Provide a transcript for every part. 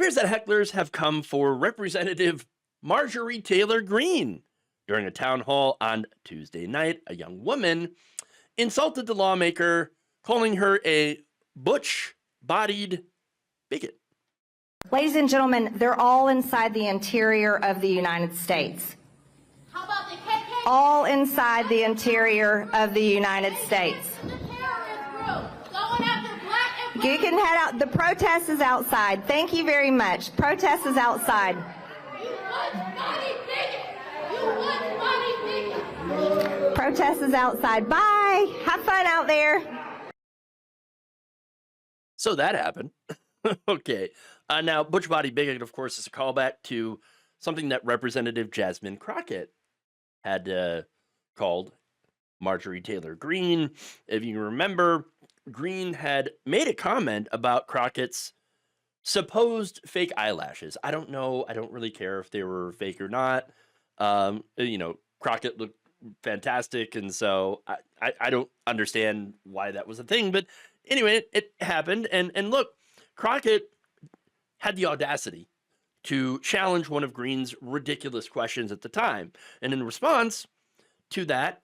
appears that hecklers have come for Representative Marjorie Taylor Greene. During a town hall on Tuesday night, a young woman insulted the lawmaker, calling her a Butch, Bodied bigot. Ladies and gentlemen, they're all inside the interior of the United States. How about the KKK? All inside the interior of the United States. The terrorist group going after black and You can head out. The protest is outside. Thank you very much. Protest is outside. You Butch-bodied bigot! You Butch-bodied bigot! Protest is outside. Bye. Have fun out there. So that happened. Okay. Now, Butch Body Bigot, of course, is a callback to something that Representative Jasmine Crockett had called Marjorie Taylor Greene. If you remember, Greene had made a comment about Crockett's supposed fake eyelashes. I don't know. I don't really care if they were fake or not. Crockett looked fantastic, and so I don't understand why that was a thing. But anyway, it happened. And look, Crockett had the audacity to challenge one of Greene's ridiculous questions at the time. And in response to that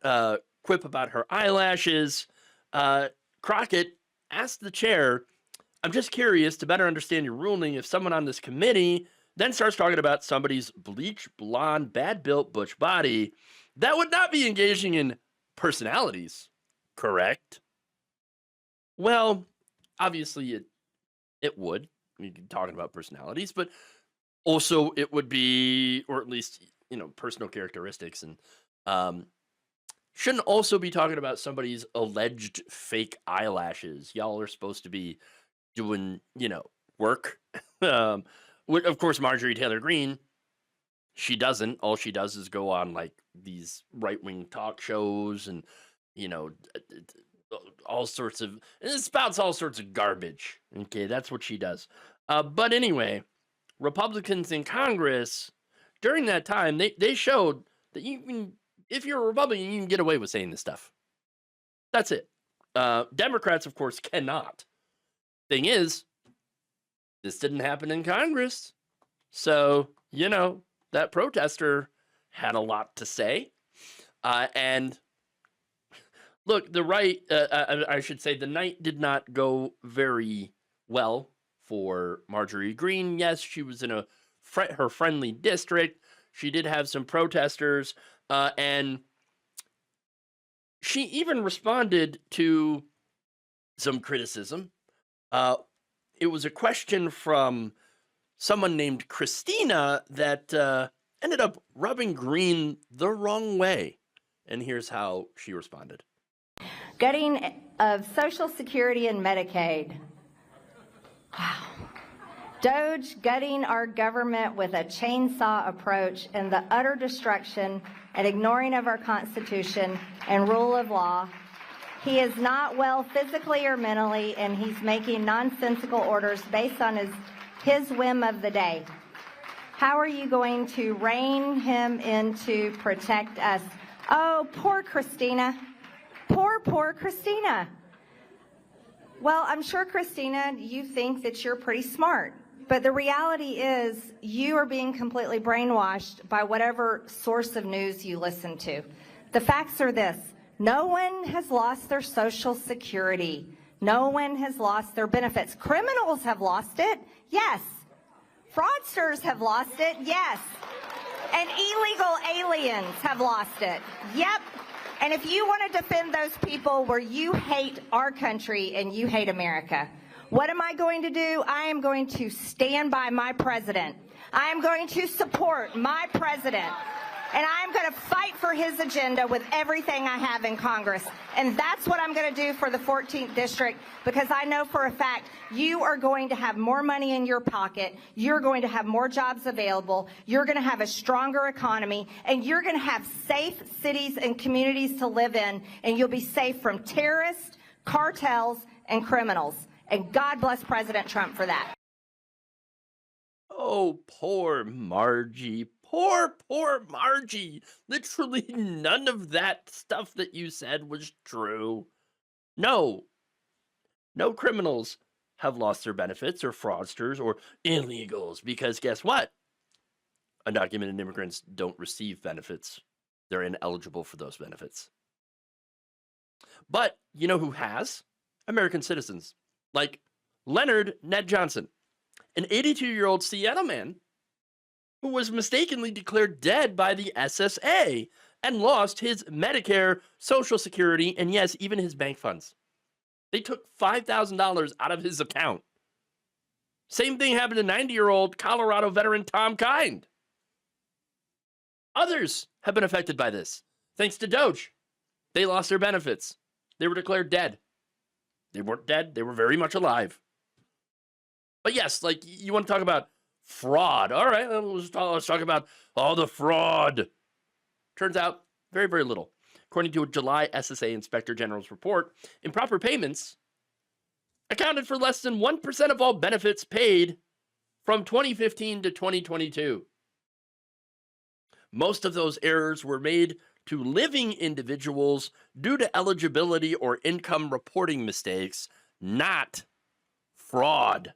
quip about her eyelashes, Crockett asked the chair, "I'm just curious to better understand your ruling if someone on this committee then starts talking about somebody's bleached, blonde, bad-built butch body, that would not be engaging in personalities, correct?" Well, obviously it would. You're talking about personalities, but also it would be, or at least, personal characteristics, and shouldn't also be talking about somebody's alleged fake eyelashes. Y'all are supposed to be doing, work. Of course, Marjorie Taylor Greene, she doesn't. All she does is go on like these right-wing talk shows and, all sorts of, it spouts all sorts of garbage. Okay, that's what she does. But anyway, Republicans in Congress during that time, they showed that if you're a Republican, you can get away with saying this stuff. That's it. Democrats, of course, cannot. Thing is, this didn't happen in Congress. So, that protester had a lot to say. And look, the right, I should say, the night did not go very well for Marjorie Greene. Yes, she was in her friendly district. She did have some protesters, and she even responded to some criticism. It was a question from someone named Christina that ended up rubbing Greene the wrong way. And here's how she responded. Gutting of Social Security and Medicaid. Wow. Doge gutting our government with a chainsaw approach and the utter destruction and ignoring of our Constitution and rule of law. He is not well physically or mentally, and he's making nonsensical orders based on his whim of the day. How are you going to rein him in to protect us? Oh, poor Christina. Poor Christina. Well, I'm sure, Christina, you think that you're pretty smart. But the reality is you are being completely brainwashed by whatever source of news you listen to. The facts are this. No one has lost their Social Security. No one has lost their benefits. Criminals have lost it. Yes. Fraudsters have lost it. Yes. And illegal aliens have lost it. Yep. And if you want to defend those people where you hate our country and you hate America, what am I going to do? I am going to stand by my president. I am going to support my president. And I'm going to fight for his agenda with everything I have in Congress. And that's what I'm going to do for the 14th District, because I know for a fact you are going to have more money in your pocket. You're going to have more jobs available. You're going to have a stronger economy. And you're going to have safe cities and communities to live in. And you'll be safe from terrorists, cartels, and criminals. And God bless President Trump for that. Oh, poor Margie. Poor Margie. Literally none of that stuff that you said was true. No criminals have lost their benefits, or fraudsters, or illegals, because guess what? Undocumented immigrants don't receive benefits. They're ineligible for those benefits. But you know who has? American citizens, like Leonard Ned Johnson, an 82-year-old Seattle man who was mistakenly declared dead by the SSA and lost his Medicare, Social Security, and yes, even his bank funds. They took $5,000 out of his account. Same thing happened to 90-year-old Colorado veteran Tom Kind. Others have been affected by this. Thanks to Doge, they lost their benefits. They were declared dead. They weren't dead. They were very much alive. But yes, like, you want to talk about fraud. All right, let's talk about all the fraud. Turns out, very, very little. According to a July SSA Inspector General's report, improper payments accounted for less than 1% of all benefits paid from 2015 to 2022. Most of those errors were made to living individuals due to eligibility or income reporting mistakes, not fraud.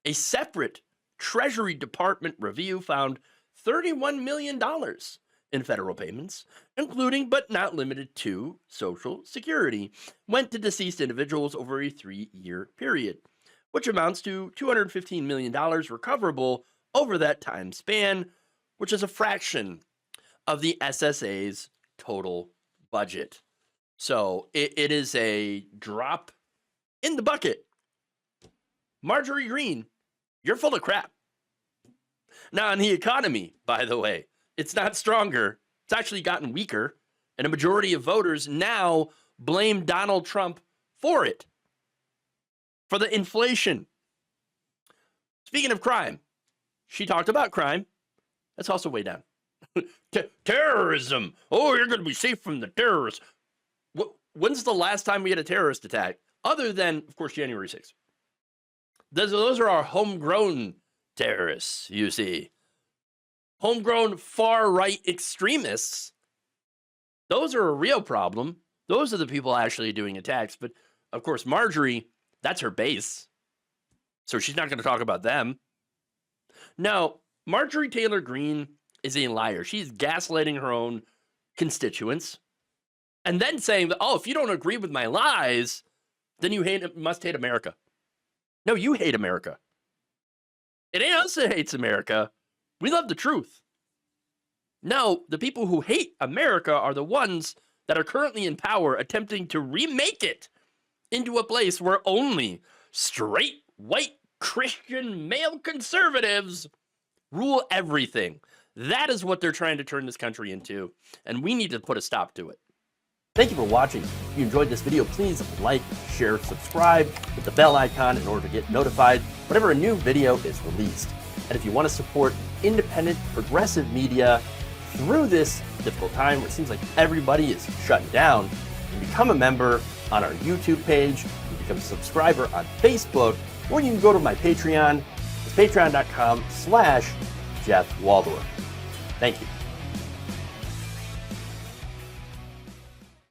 A separate Treasury Department review found $31 million in federal payments, including but not limited to Social Security, went to deceased individuals over a 3-year period, which amounts to $215 million recoverable over that time span, which is a fraction of the SSA's total budget. So it is a drop in the bucket. Marjorie Greene, you're full of crap. Now, in the economy, by the way, it's not stronger. It's actually gotten weaker. And a majority of voters now blame Donald Trump for it, for the inflation. Speaking of crime, she talked about crime. That's also way down. Terrorism. Oh, you're going to be safe from the terrorists. When's the last time we had a terrorist attack? Other than, of course, January 6th. Those are our homegrown terrorists, you see. Homegrown far-right extremists. Those are a real problem. Those are the people actually doing attacks. But, of course, Marjorie, that's her base. So she's not going to talk about them. No, Marjorie Taylor Greene is a liar. She's gaslighting her own constituents. And then saying that, oh, if you don't agree with my lies, then you must hate America. No, you hate America. It ain't us that hates America. We love the truth. No, the people who hate America are the ones that are currently in power attempting to remake it into a place where only straight, white, Christian, male conservatives rule everything. That is what they're trying to turn this country into, and we need to put a stop to it. Thank you for watching. If you enjoyed this video, please like, share, subscribe, hit the bell icon in order to get notified whenever a new video is released. And if you want to support independent, progressive media through this difficult time where it seems like everybody is shutting down, you can become a member on our YouTube page, you can become a subscriber on Facebook, or you can go to my Patreon. It's patreon.com/Jeff Waldorf. Thank you.